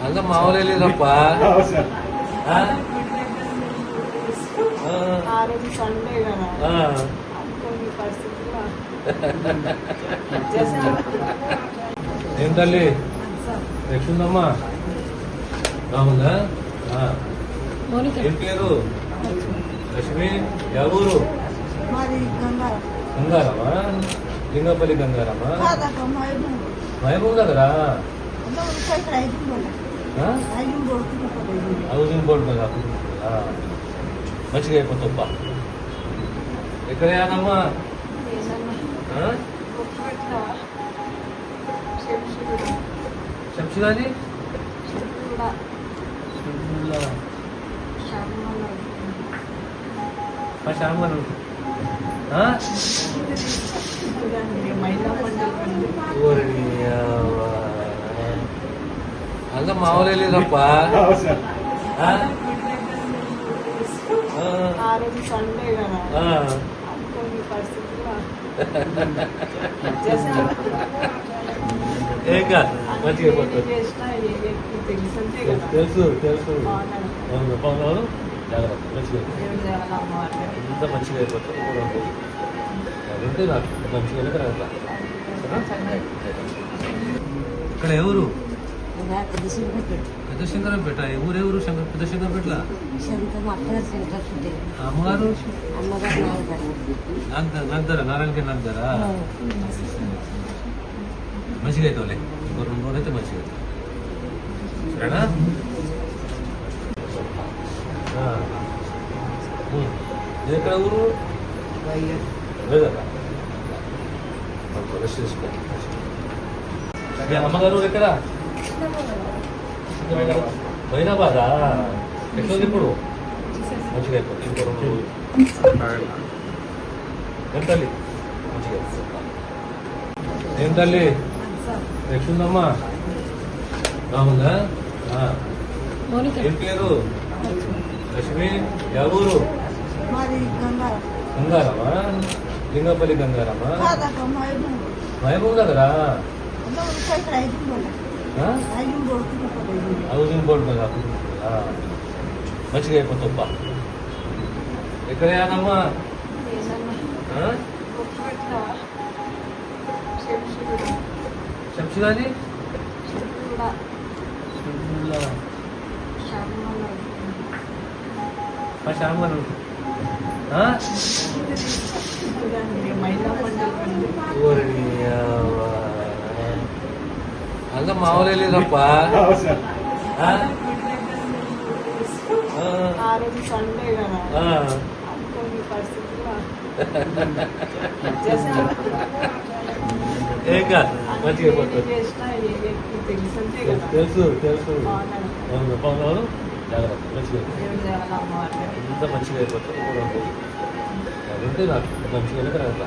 అంత మామూలే లేదప్ప. ఆ రోజు సండే కదా కొన్ని పరిస్థితుల్లో ఏం తల్లి ఎట్లుందమ్మా? బాగుందా? ఏం పేరు? లక్ష్మి. ఎవరు? మరి గంగారమా? లింగపల్లి గంగారమా? మహబూబ్ నగరా? హౌసింగ్ బోర్డు కదా. మంచిగా అయిపోతుందా? ఎక్కడేనమ్మా? శంషుదాది శ్యామలు అంత మామూలే లేదప్ప. ఆ రోజు సండే కదా కొన్ని పరిస్థితుల్లో ఏం కాదు, మంచిగా అయిపోతుంది. చేసినా తెలుసంతే కదా. తెలుసు తెలుసు. బాగున్నాను. జాగ్రత్త. మంచిగా ఎంత మంచిగా అయిపోతుంది. అదంటే నాకు మంచిగా తర్వాత ఇక్కడ ఎవరు? పెద్ద శంకరంపేట. ఎవరెవరు? పెద్ద శంకరంపేటల అమ్మగారు నాగదరా, నారాయణకి నాగదరా. మంచిగా అవుతావులే. ఇంకో 2 రోజులు అయితే మంచిగా అవుతావు. సరేనా? ఇది ఎక్కడ ఊరు? లేదా రెస్ట్ చేసుకో. మీ అమ్మగారు ఊరు ఎక్కడ? హైదరాబాదా? ఎట్లుంది ఇప్పుడు? మంచిగా అయిపోతుంది. ఇంకో 2 రోజులు. ఏం తల్లి? మంచిగా అయిపోతుంది. ఏం తల్లి ఎట్లుందమ్మా? బాగుందా? ఏం పేరు? లక్ష్మి. ఎవరు? మరి గంగారమా? లింగపల్లి గంగారమా? మహబూబ్ నగరా? హౌసింగ్ బోర్డు కదా. మంచిగా అయిపోతుందా? ఎక్కడేనమ్మా? శంషుదాది శ్యామలు అంత మామూలే లేదప్ప. ఆ రోజు సండే కదా కొన్ని పరిస్థితుల్లో ఏం కాదు, మంచిగా అయిపోతుంది. చేసినా తెలుసంతే కదా. తెలుసు తెలుసు. బాగున్నాను. జాగ్రత్త. మంచిగా ఎంత మంచిగా అయిపోతుంది. ఇంకో 2 రోజులు. అదంటే నాకు మంచిగా తర్వాత